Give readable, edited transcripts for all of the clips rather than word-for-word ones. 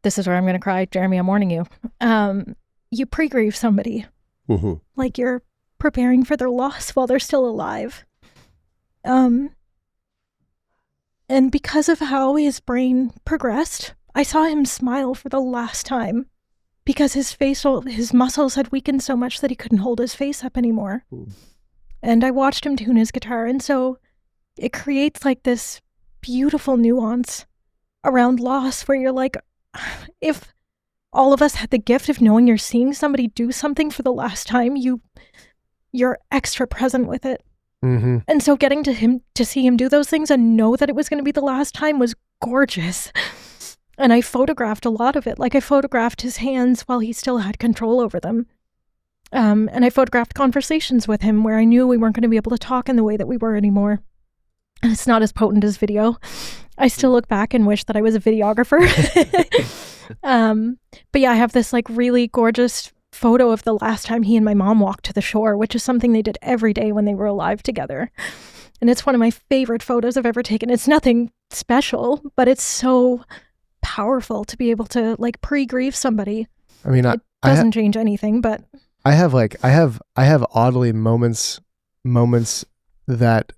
this is where I'm going to cry. Jeremy, I'm warning you. You pre-grieve somebody. Mm-hmm. Like you're preparing for their loss while they're still alive. And because of how his brain progressed, I saw him smile for the last time because his muscles had weakened so much that he couldn't hold his face up anymore. Mm. And I watched him tune his guitar. And so it creates like this beautiful nuance around loss where you're like, if all of us had the gift of knowing you're seeing somebody do something for the last time, you're extra present with it. Mm-hmm. And so getting to see him do those things and know that it was going to be the last time was gorgeous. And I photographed a lot of it. Like I photographed his hands while he still had control over them. And I photographed conversations with him where I knew we weren't going to be able to talk in the way that we were anymore. And it's not as potent as video. I still look back and wish that I was a videographer. But yeah, I have this like really gorgeous photo of the last time he and my mom walked to the shore, which is something they did every day when they were alive together. And it's one of my favorite photos I've ever taken. It's nothing special, but it's so powerful to be able to like pre-grieve somebody. I mean, it doesn't change anything, but I have oddly moments that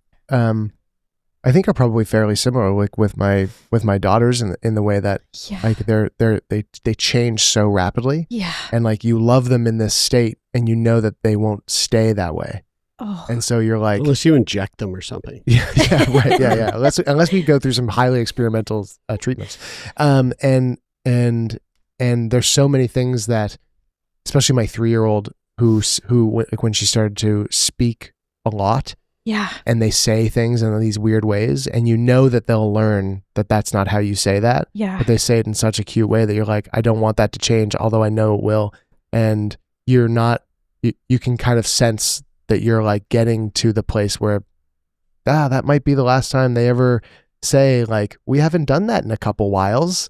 I think are probably fairly similar, like with my daughters in the way that like they change so rapidly. Yeah. And like you love them in this state and you know that they won't stay that way. Oh. And so you're like, unless you inject them or something. Yeah, right. Yeah. Unless we go through some highly experimental treatments. And there's so many things that, especially my 3-year-old who like when she started to speak a lot. Yeah. And they say things in these weird ways, and you know that they'll learn that that's not how you say that. Yeah. But they say it in such a cute way that you're like, I don't want that to change, although I know it will. And you're not, you can kind of sense that you're like getting to the place where, that might be the last time they ever say like, we haven't done that in a couple whiles.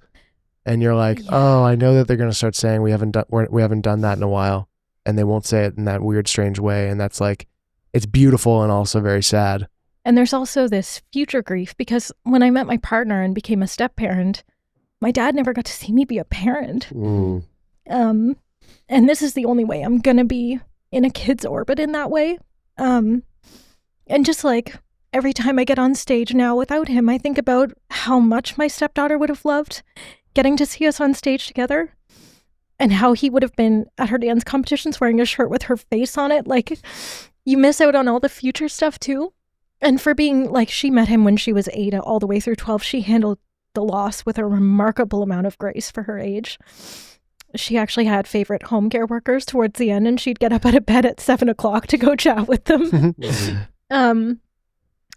And you're like, oh, I know that they're going to start saying we haven't done that in a while. And they won't say it in that weird, strange way. And that's like, it's beautiful and also very sad. And there's also this future grief because when I met my partner and became a step-parent, my dad never got to see me be a parent. Mm. And this is the only way I'm going to be in a kid's orbit in that way. And just like every time I get on stage now without him, I think about how much my stepdaughter would have loved getting to see us on stage together and how he would have been at her dance competitions wearing a shirt with her face on it. Like, you miss out on all the future stuff too. And for being like, she met him when she was 8 all the way through 12. She handled the loss with a remarkable amount of grace for her age. She actually had favorite home care workers towards the end, and she'd get up out of bed at 7 o'clock to go chat with them.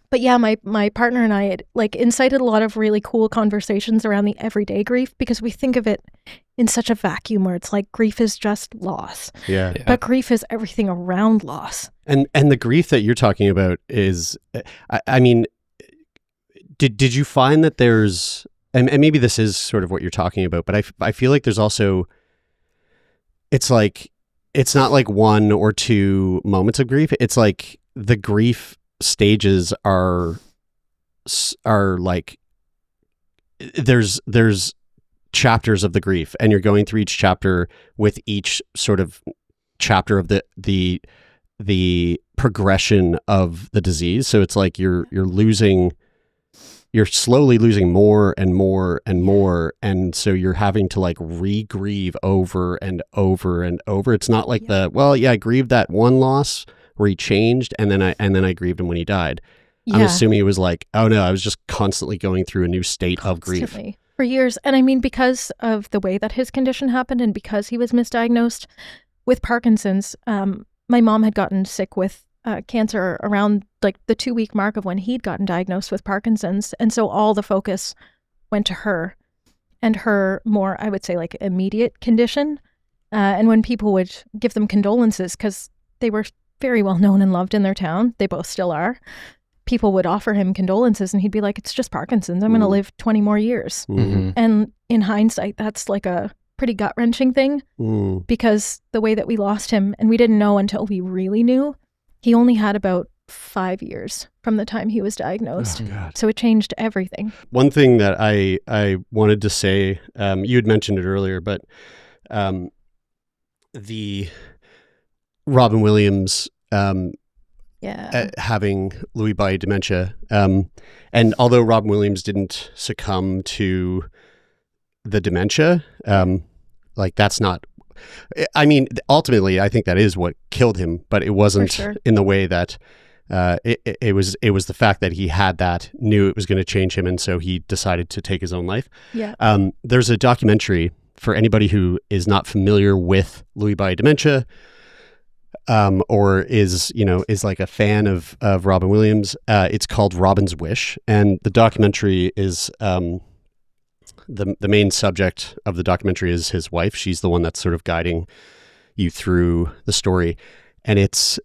But yeah, my partner and I had like incited a lot of really cool conversations around the everyday grief because we think of it in such a vacuum where it's like grief is just loss. Yeah. But grief is everything around loss. And the grief that you're talking about is, I mean, did you find that there's, and maybe this is sort of what you're talking about, but I feel like there's also, it's like, it's not like 1 or 2 moments of grief. It's like the grief stages are like, there's chapters of the grief, and you're going through each chapter with each sort of chapter of the progression of the disease. So it's like you're slowly losing more and more and more, and so you're having to like re-grieve over and over and over. It's not like I grieved that one loss where he changed, and then I grieved him when he died. Yeah. I'm assuming it was like, oh no, I was just constantly going through a new state of grief. For years. And I mean, because of the way that his condition happened and because he was misdiagnosed with Parkinson's, my mom had gotten sick with cancer around like the 2-week mark of when he'd gotten diagnosed with Parkinson's. And so all the focus went to her and her more, I would say, like immediate condition. And when people would give them condolences, because they were very well known and loved in their town, they both still are, people would offer him condolences and he'd be like, it's just Parkinson's. I'm going to live 20 more years. Mm-hmm. And in hindsight, that's like a pretty gut-wrenching thing because the way that we lost him, and we didn't know until we really knew, he only had about 5 years from the time he was diagnosed. Oh, God. So it changed everything. One thing that I wanted to say, you had mentioned it earlier, but the Robin Williams having Lewy body dementia, and although Robin Williams didn't succumb to the dementia, like that's not. I mean, ultimately, I think that is what killed him, but it wasn't in the way that it was the fact that he had that, knew it was going to change him, and so he decided to take his own life. Yeah. There's a documentary for anybody who is not familiar with Lewy body dementia, or is like a fan of Robin Williams. It's called Robin's Wish, and the documentary is the main subject of the documentary is his wife. She's the one that's sort of guiding you through the story, and it's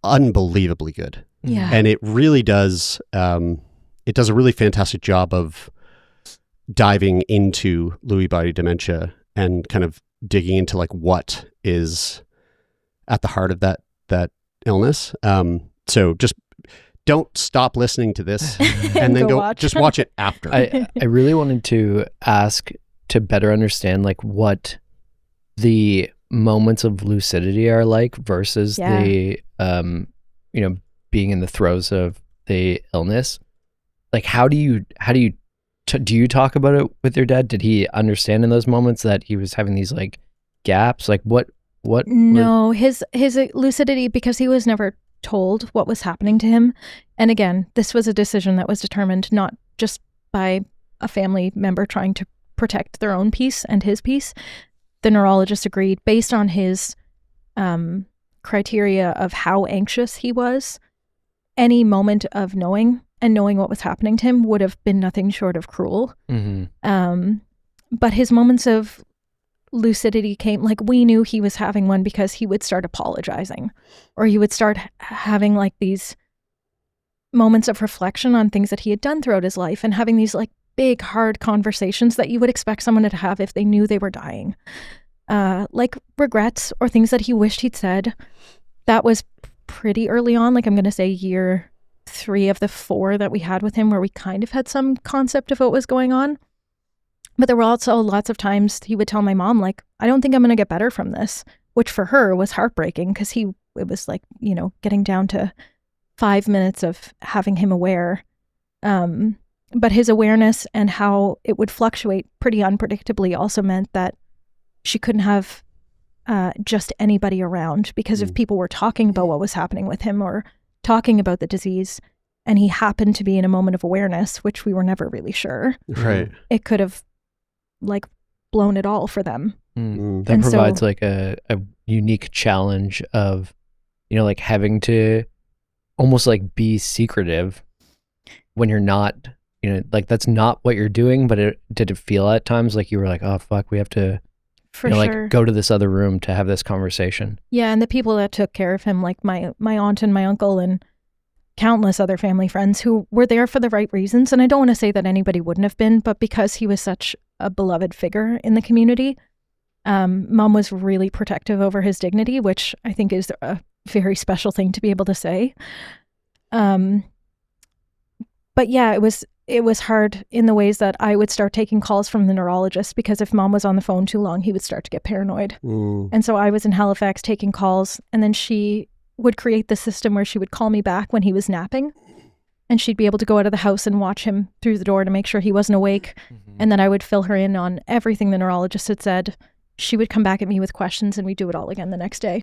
unbelievably good. Yeah. And it really does. It does a really fantastic job of diving into Lewy body dementia and kind of digging into like what is at the heart of that illness. So just don't stop listening to this and then go just watch it after. I really wanted to ask to better understand like what the moments of lucidity are like versus the being in the throes of the illness. Like how do you do you talk about it with your dad? Did he understand in those moments that he was having these like gaps? Like what No, his lucidity, because he was never told what was happening to him. And again, this was a decision that was determined not just by a family member trying to protect their own peace and his peace. The neurologist agreed based on his criteria of how anxious he was. Any moment of knowing what was happening to him would have been nothing short of cruel. Mm-hmm. But his moments of lucidity came, like we knew he was having one because he would start apologizing, or he would start having like these moments of reflection on things that he had done throughout his life and having these like big hard conversations that you would expect someone to have if they knew they were dying, like regrets or things that he wished he'd said. That was pretty early on, like I'm going to say year 3 of the 4 that we had with him, where we kind of had some concept of what was going on. But there were also lots of times he would tell my mom, like, I don't think I'm going to get better from this, which for her was heartbreaking because it was like, getting down to 5 minutes of having him aware. But his awareness and how it would fluctuate pretty unpredictably also meant that she couldn't have just anybody around, because if people were talking about what was happening with him or talking about the disease, and he happened to be in a moment of awareness, which we were never really sure, right, it could have like blown it all for them. That and provides like a unique challenge of, like having to almost like be secretive when you're not, like that's not what you're doing, but did it feel at times like you were like, oh fuck, we have to sure. like go to this other room to have this conversation? Yeah. And the people that took care of him, like my aunt and my uncle and countless other family friends who were there for the right reasons. And I don't want to say that anybody wouldn't have been, but because he was such a beloved figure in the community, Mom was really protective over his dignity, which I think is a very special thing to be able to say. But yeah, it was hard in the ways that I would start taking calls from the neurologist, because if Mom was on the phone too long, he would start to get paranoid. And so I was in Halifax taking calls, and then she would create the system where she would call me back when he was napping, and she'd be able to go out of the house and watch him through the door to make sure he wasn't awake. And then I would fill her in on everything the neurologist had said. She would come back at me with questions, and we'd do it all again the next day.